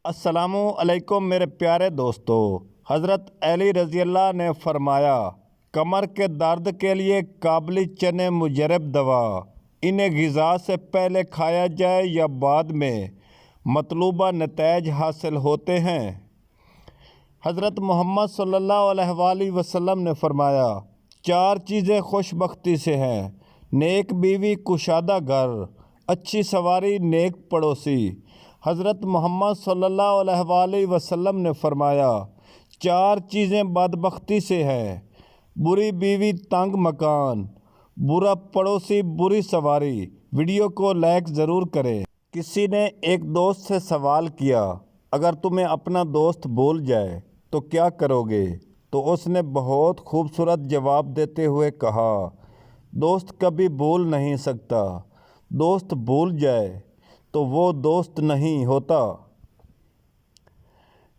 السلام علیکم میرے پیارے دوستو۔ حضرت علی رضی اللہ نے فرمایا، کمر کے درد کے لیے کابلی چنے مجرب دوا، انہیں غذا سے پہلے کھایا جائے یا بعد میں مطلوبہ نتائج حاصل ہوتے ہیں۔ حضرت محمد صلی اللہ علیہ وآلہ وسلم نے فرمایا، 4 چیزیں خوش بختی سے ہیں: نیک بیوی، کشادہ گھر، اچھی سواری، نیک پڑوسی۔ حضرت محمد صلی اللہ علیہ وآلہ وسلم نے فرمایا، 4 چیزیں بدبختی سے ہیں: بری بیوی، تنگ مکان، برا پڑوسی، بری سواری۔ ویڈیو کو لائک ضرور کریں۔ کسی نے ایک دوست سے سوال کیا، اگر تمہیں اپنا دوست بھول جائے تو کیا کرو گے؟ تو اس نے بہت خوبصورت جواب دیتے ہوئے کہا، دوست کبھی بھول نہیں سکتا، دوست بھول جائے تو وہ دوست نہیں ہوتا۔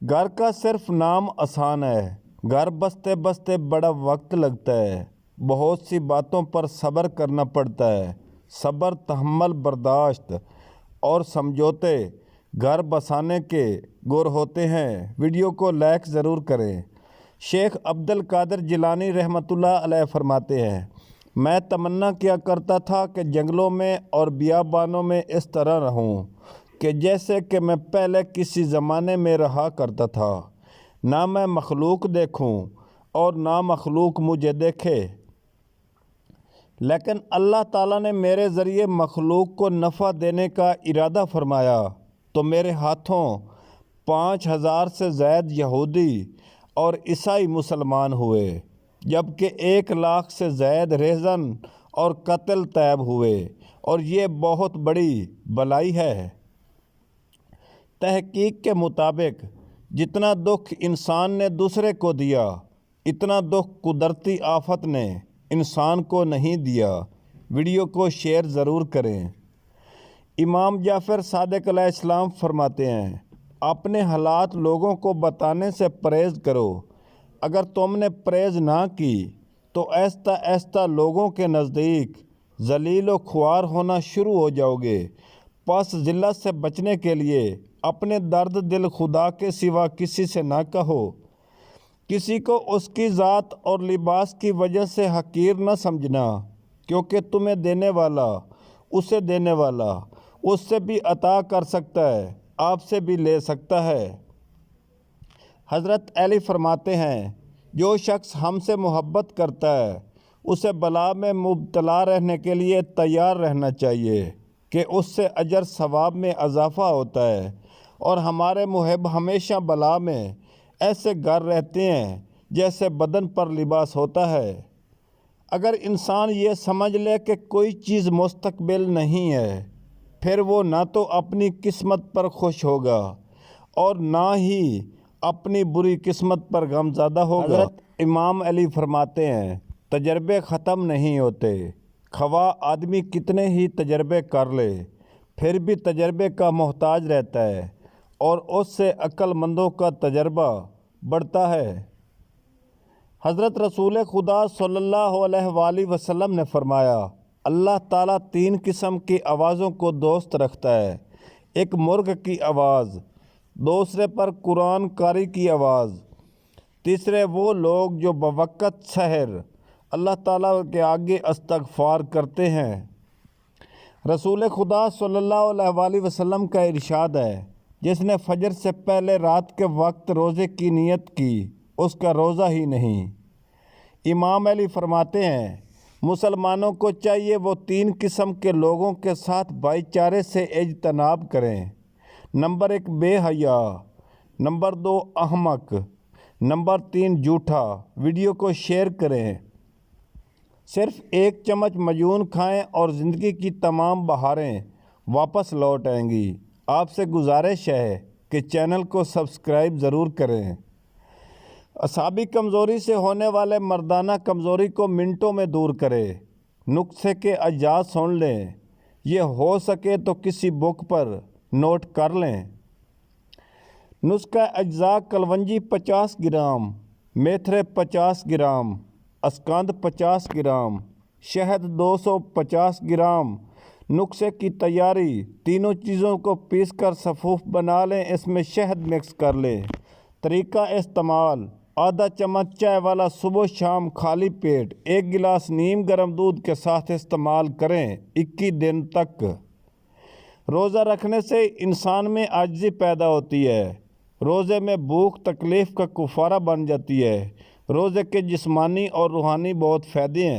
گھر کا صرف نام آسان ہے، گھر بستے بستے بڑا وقت لگتا ہے۔ بہت سی باتوں پر صبر کرنا پڑتا ہے۔ صبر، تحمل، برداشت اور سمجھوتے گھر بسانے کے گر ہوتے ہیں۔ ویڈیو کو لائک ضرور کریں۔ شیخ عبد القادر جیلانی رحمۃ اللہ علیہ فرماتے ہیں، میں تمنا کیا کرتا تھا کہ جنگلوں میں اور بیابانوں میں اس طرح رہوں کہ جیسے کہ میں پہلے کسی زمانے میں رہا کرتا تھا، نہ میں مخلوق دیکھوں اور نہ مخلوق مجھے دیکھے۔ لیکن اللہ تعالیٰ نے میرے ذریعے مخلوق کو نفع دینے کا ارادہ فرمایا تو میرے ہاتھوں 5000 سے زائد یہودی اور عیسائی مسلمان ہوئے، جبکہ 1 لاکھ سے زائد رہزن اور قتل طیب ہوئے، اور یہ بہت بڑی بلائی ہے۔ تحقیق کے مطابق جتنا دکھ انسان نے دوسرے کو دیا، اتنا دکھ قدرتی آفت نے انسان کو نہیں دیا۔ ویڈیو کو شیئر ضرور کریں۔ امام جعفر صادق علیہ السلام فرماتے ہیں، اپنے حالات لوگوں کو بتانے سے پرہیز کرو۔ اگر تم نے پرہیز نہ کی تو آہستہ آہستہ لوگوں کے نزدیک ذلیل و خوار ہونا شروع ہو جاؤ گے۔ پس ذلت سے بچنے کے لیے اپنے درد دل خدا کے سوا کسی سے نہ کہو۔ کسی کو اس کی ذات اور لباس کی وجہ سے حقیر نہ سمجھنا، کیونکہ تمہیں دینے والا، اسے دینے والا، اس سے بھی عطا کر سکتا ہے، آپ سے بھی لے سکتا ہے۔ حضرت علی فرماتے ہیں، جو شخص ہم سے محبت کرتا ہے اسے بلا میں مبتلا رہنے کے لیے تیار رہنا چاہیے کہ اس سے اجر ثواب میں اضافہ ہوتا ہے، اور ہمارے محب ہمیشہ بلا میں ایسے گر رہتے ہیں جیسے بدن پر لباس ہوتا ہے۔ اگر انسان یہ سمجھ لے کہ کوئی چیز مستقبل نہیں ہے، پھر وہ نہ تو اپنی قسمت پر خوش ہوگا اور نہ ہی اپنی بری قسمت پر غمزدہ ہوگا۔ حضرت امام علی فرماتے ہیں، تجربے ختم نہیں ہوتے، خواہ آدمی کتنے ہی تجربے کر لے پھر بھی تجربے کا محتاج رہتا ہے، اور اس سے عقل مندوں کا تجربہ بڑھتا ہے۔ حضرت رسول خدا صلی اللہ علیہ وآلہ وسلم نے فرمایا، اللہ تعالیٰ 3 قسم کی آوازوں کو دوست رکھتا ہے: ایک مرغ کی آواز، دوسرے پر قرآن قاری کی آواز، تیسرے وہ لوگ جو بوقت سحر اللہ تعالیٰ کے آگے استغفار کرتے ہیں۔ رسول خدا صلی اللہ علیہ وآلہ وسلم کا ارشاد ہے، جس نے فجر سے پہلے رات کے وقت روزے کی نیت کی، اس کا روزہ ہی نہیں۔ امام علی فرماتے ہیں، مسلمانوں کو چاہیے وہ 3 قسم کے لوگوں کے ساتھ بھائی چارے سے اجتناب کریں: نمبر 1 بے حیا، نمبر 2 احمق، نمبر 3 جھوٹا۔ ویڈیو کو شیئر کریں۔ صرف 1 چمچ معجون کھائیں اور زندگی کی تمام بہاریں واپس لوٹ آئیں گی۔ آپ سے گزارش ہے کہ چینل کو سبسکرائب ضرور کریں۔ اعصابی کمزوری سے ہونے والے مردانہ کمزوری کو منٹوں میں دور کریں۔ نسخے کے اجزاء سن لیں، یہ ہو سکے تو کسی بک پر نوٹ کر لیں۔ نسخہ اجزاء: کلونجی 50 گرام، میتھرے 50 گرام، اسکند 50 گرام، شہد 250 گرام، نسخے کی تیاری: تینوں چیزوں کو پیس کر سفوف بنا لیں، اس میں شہد مکس کر لیں۔ طریقہ استعمال: آدھا چمچ چائے والا صبح شام خالی پیٹ 1 گلاس نیم گرم دودھ کے ساتھ استعمال کریں 21 دن تک۔ روزہ رکھنے سے انسان میں عاجزی پیدا ہوتی ہے۔ روزے میں بھوک تکلیف کا کفارہ بن جاتی ہے۔ روزے کے جسمانی اور روحانی بہت فائدے ہیں۔